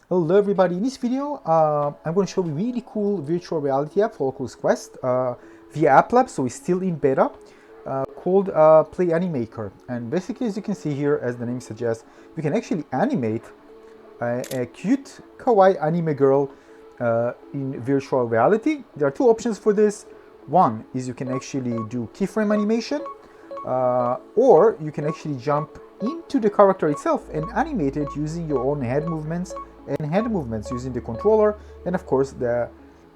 Hello everybody, in this video I'm going to show you a really cool virtual reality app for Oculus Quest via App Lab, so it's still in beta, called PlayAniMaker. And basically, as you can see here, as the name suggests, you can actually animate a cute kawaii anime girl in virtual reality. There are two options for this. One is you can actually do keyframe animation, or you can actually jump into the character itself and animate it using your own head movements and hand movements using the controller. And of course, the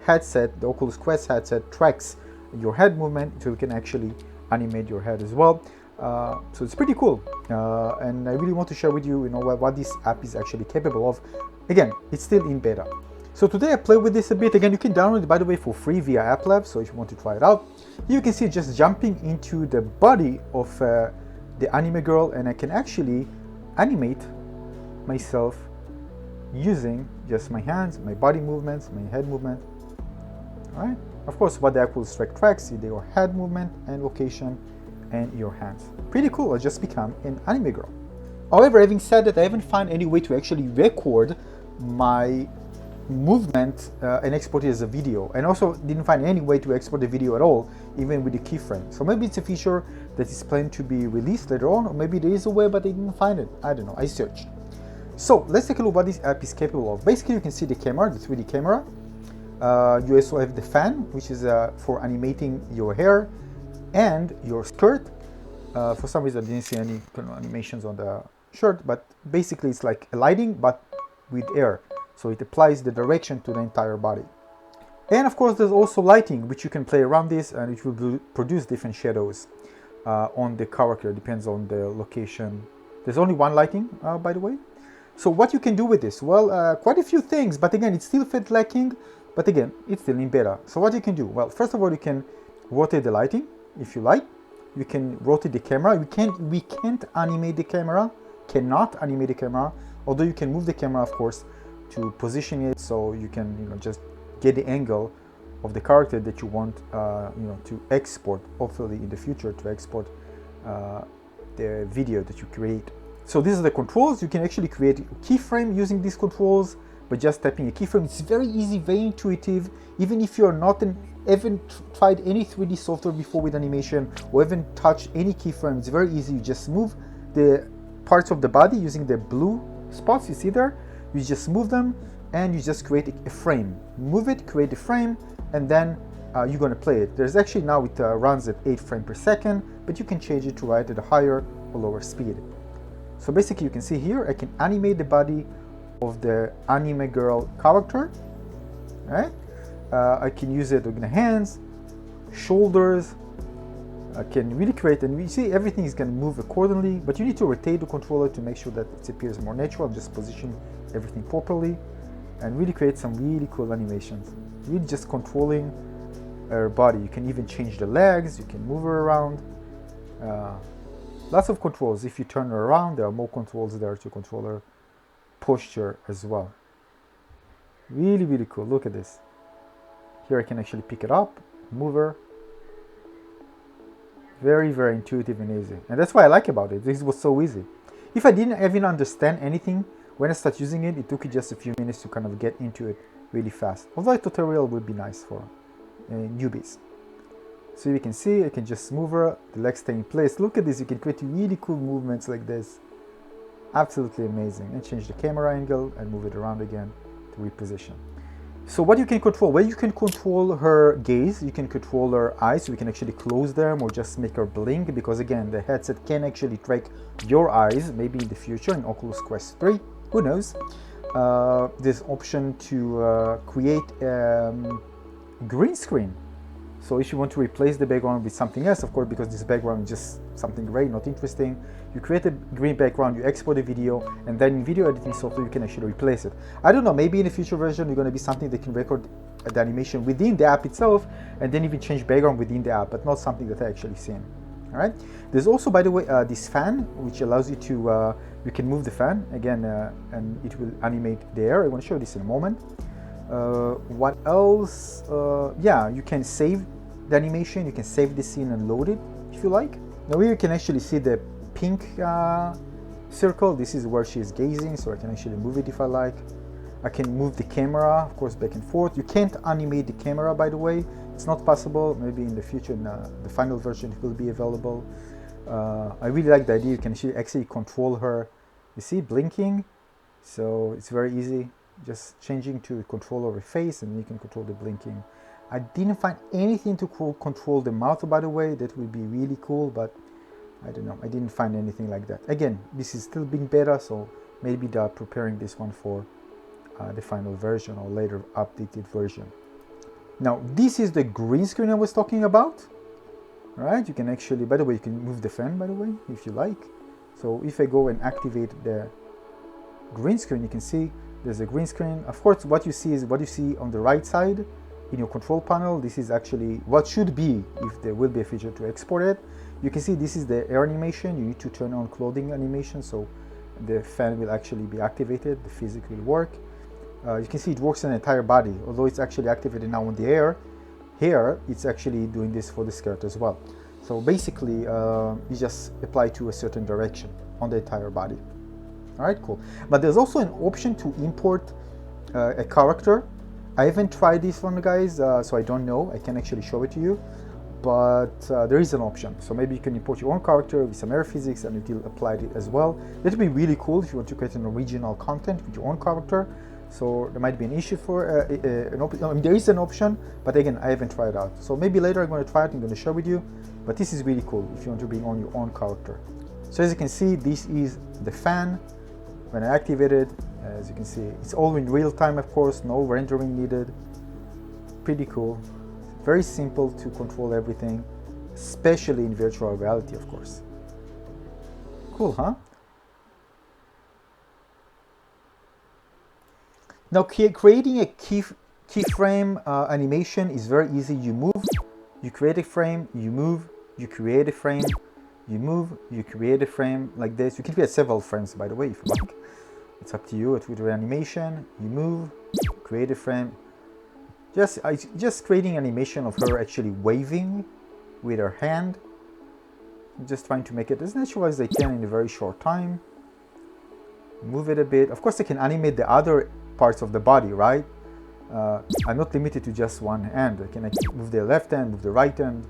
headset, the Oculus Quest headset, tracks your head movement, so you can actually animate your head as well. So it's pretty cool, and I really want to share with you, what this app is actually capable of. Again, it's still in beta. So today I played with this a bit. Again, you can download it, by the way, for free via App Lab, so if you want to try it out. You can see just jumping into the body of the anime girl, and I can actually animate myself using just my hands, my body movements, my head movement. All right. Of course, what the Oculus tracks is your head movement and location and your hands. Pretty cool. I just become an anime girl. However, having said that, I haven't found any way to actually record my movement and export it as a video, and also didn't find any way to export the video at all, even with the keyframe. So maybe it's a feature that is planned to be released later on, or maybe there is a way but I didn't find it. I don't know. I searched. So let's take a look what this app is capable of. Basically, you can see the camera, the 3D camera. You also have the fan, which is for animating your hair and your skirt. For some reason, I didn't see any kind of animations on the shirt, but basically it's like a lighting, but with air. So it applies the direction to the entire body. And of course, there's also lighting, which you can play around this, and it will produce different shadows on the character, depends on the location. There's only one lighting, by the way. So what you can do with this? Well, quite a few things, but again, it still felt lacking, but again, it's still in beta. So what you can do? Well, first of all, you can rotate the lighting if you like. You can rotate the camera. We can't animate the camera, cannot animate the camera, although you can move the camera, of course, to position it so you can, just get the angle of the character that you want, to export, hopefully in the future, to export the video that you create. So these are the controls. You can actually create a keyframe using these controls by just tapping a keyframe. It's very easy, very intuitive. Even if you're haven't tried any 3D software before with animation, or haven't touched any keyframe, it's very easy. You just move the parts of the body using the blue spots you see there. You just move them and you just create a frame. Move it, create a frame, and then you're going to play it. There's actually now it runs at 8 frames per second, but you can change it to run at a higher or lower speed. So basically, you can see here, I can animate the body of the anime girl character, right? I can use it with the hands, shoulders. I can really create, and we see everything is going to move accordingly, but you need to rotate the controller to make sure that it appears more natural, just position everything properly, and really create some really cool animations. Really just controlling her body. You can even change the legs, you can move her around. Lots of controls. If you turn her around, there are more controls there to control her posture as well. Really, really cool. Look at this. Here I can actually pick it up, move her. Very, very intuitive and easy. And that's what I like about it. This was so easy. If I didn't even understand anything, when I started using it, it took it just a few minutes to kind of get into it really fast. Although a tutorial would be nice for newbies. So you can see, I can just move her, the legs stay in place. Look at this, you can create really cool movements like this. Absolutely amazing. And change the camera angle and move it around again to reposition. So what you can control? Well, you can control her gaze, you can control her eyes, so we can actually close them or just make her blink, because again, the headset can actually track your eyes, maybe in the future in Oculus Quest 3, who knows. There's option to create green screen. So if you want to replace the background with something else, of course, because this background is just something gray, not interesting, you create a green background, you export the video, and then in video editing software, you can actually replace it. I don't know, maybe in a future version, you're going to be something that can record the animation within the app itself, and then even change background within the app, but not something that I actually seen. All right. There's also, by the way, this fan, which allows you to, you can move the fan, again, and it will animate the air. I want to show you this in a moment. What else? Yeah, you can save the animation, you can save the scene and load it if you like. Now here you can actually see the pink circle. This is where she is gazing, so I can actually move it if I like. I can move the camera, of course, back and forth. You can't animate the camera, by the way. It's not possible. Maybe in the future, in the final version, it will be available. I really like the idea. You can actually control her. You see, blinking. So it's very easy. Just changing to control over face, and you can control the blinking. I didn't find anything to control the mouth, by the way. That would be really cool, but I don't know. I didn't find anything like that. Again, this is still being beta, so maybe they're preparing this one for the final version or later updated version. Now, this is the green screen I was talking about. All right, you can actually, by the way, you can move the fan, by the way, if you like. So if I go and activate the green screen, you can see there's a green screen. Of course, what you see is what you see on the right side in your control panel. This is actually what should be if there will be a feature to export it. You can see this is the air animation. You need to turn on clothing animation, so the fan will actually be activated, the physics will work. You can see it works on the entire body, although it's actually activated now on the air. Here, it's actually doing this for the skirt as well. So basically, you just apply to a certain direction on the entire body. All right, cool. But there's also an option to import a character. I haven't tried this one, guys, so I don't know. I can actually show it to you, but there is an option. So maybe you can import your own character with some air physics and it will apply it as well. That would be really cool if you want to create an original content with your own character. So there might be an issue for I mean, there is an option, but again, I haven't tried it out. So maybe later I'm going to try it. I'm going to share with you. But this is really cool if you want to bring on your own character. So as you can see, this is the fan. When I activate it, as you can see, it's all in real time, of course, no rendering needed. Pretty cool. Very simple to control everything, especially in virtual reality, of course. Cool, huh? Now, creating a keyframe animation is very easy. You move, you create a frame, you move, you create a frame, you move, you create a frame like this. You can create several frames, by the way, if you like. It's up to you. With your animation, you move, create a frame. Just creating animation of her actually waving with her hand. I'm just trying to make it as natural as I can in a very short time. Move it a bit. Of course, I can animate the other parts of the body, right? I'm not limited to just one hand. I can move the left hand, move the right hand.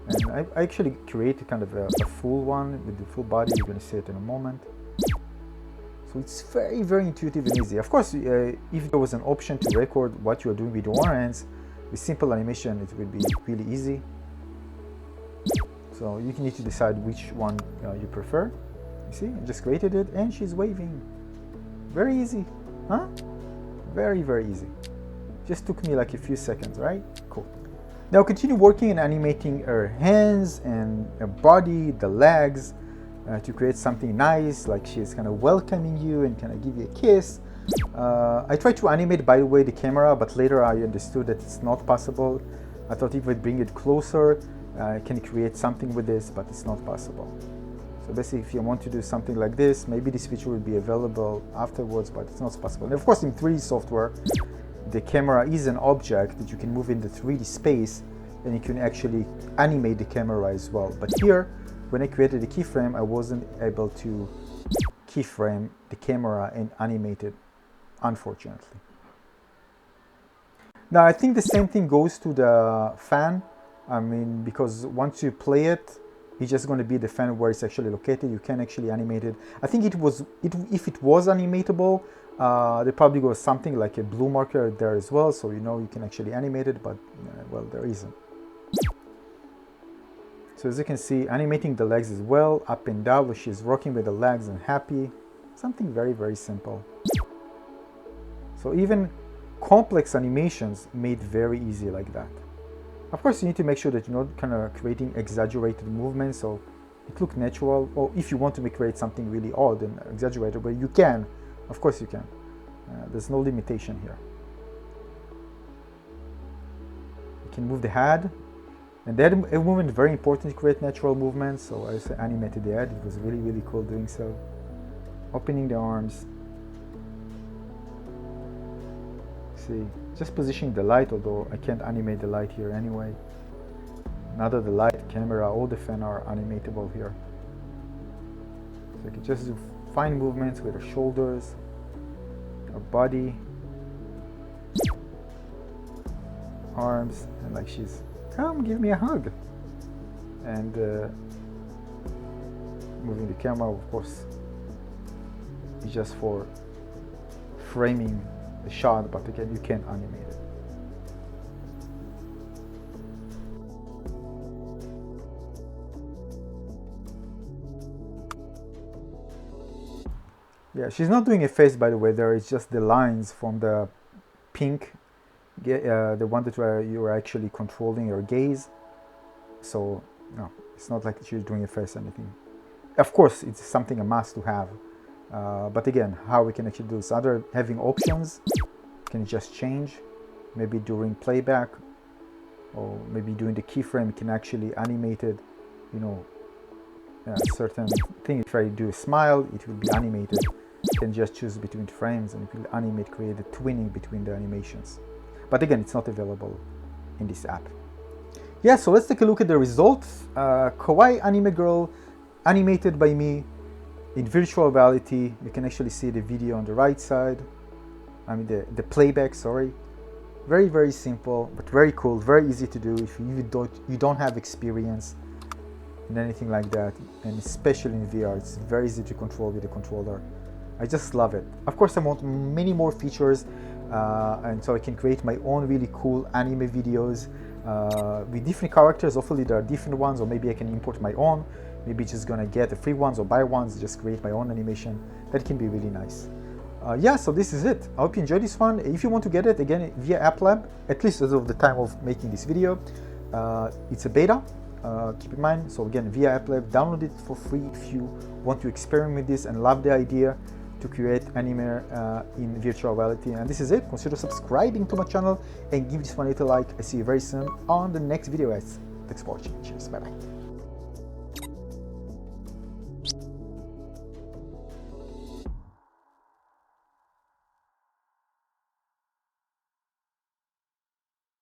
And I actually created kind of a full one with the full body. You're going to see it in a moment. So it's very, very intuitive and easy. Of course, if there was an option to record what you are doing with your own hands, with simple animation, it would be really easy. So you need to decide which one you prefer. You see, I just created it and she's waving. Very easy, huh? Very, very easy. Just took me like a few seconds, right? Cool. Now continue working and animating her hands and her body, the legs, to create something nice, like she's kind of welcoming you and kind of give you a kiss. I tried to animate, by the way, the camera, but later I understood that it's not possible. I thought if I bring it closer, I can create something with this, but it's not possible. So basically, if you want to do something like this, maybe this feature will be available afterwards, but it's not possible. And of course, in 3D software, the camera is an object that you can move in the 3D space, and you can actually animate the camera as well. But here, when I created the keyframe, I wasn't able to keyframe the camera and animate it, unfortunately. Now, I think the same thing goes to the fan. I mean, because once you play it, it's just going to be the fan where it's actually located. You can actually animate it. I think if it was animatable, there probably was something like a blue marker there as well, so you know you can actually animate it, but well, there isn't. So as you can see, animating the legs as well, up and down, where she's rocking with the legs and happy. Something very, very simple. So even complex animations made very easy like that. Of course, you need to make sure that you're not kind of creating exaggerated movements, so it looks natural. Or if you want to create something really odd and exaggerated, but you can. Of course you can. There's no limitation here. You can move the head. And that movement is very important to create natural movements, so I animated the head. It was really, really cool doing so. Opening the arms. See, just positioning the light, although I can't animate the light here anyway. Neither the light, camera, or the fan are animatable here. So I can just do fine movements with her shoulders, her body, arms, and like she's, come give me a hug. And moving the camera, of course, is just for framing the shot, but again, you can animate it. Yeah, she's not doing a face, by the way. There is just the lines from the pink, the one that you are actually controlling your gaze. So no, it's not like she's doing a face or anything. Of course, it's something a must to have. But again, how we can actually do this? Other having options, can just change. Maybe during playback, or maybe during the keyframe, it can actually animate it. You know, certain thing. If I do a smile, it will be animated. You can just choose between frames and it will animate, create a twinning between the animations. But again, it's not available in this app. Yeah, so let's take a look at the results. Kawaii anime girl, animated by me in virtual reality. You can actually see the video on the right side. I mean the playback, sorry. Very, very simple, but very cool, very easy to do if you don't have experience in anything like that, and especially in VR, it's very easy to control with the controller. I just love it. Of course, I want many more features, and so I can create my own really cool anime videos with different characters. Hopefully there are different ones, or maybe I can import my own. Maybe just gonna get the free ones or buy ones, just create my own animation. That can be really nice. Yeah, so this is it. I hope you enjoyed this one. If you want to get it, again, via App Lab, at least as of the time of making this video, it's a beta. Keep in mind, so again, via App Lab, download it for free if you want to experiment with this and love the idea to create anime in virtual reality. And this is it. Consider subscribing to my channel and give this one a little like. I see you very soon on the next video, guys. Thanks for watching. Cheers. Bye bye.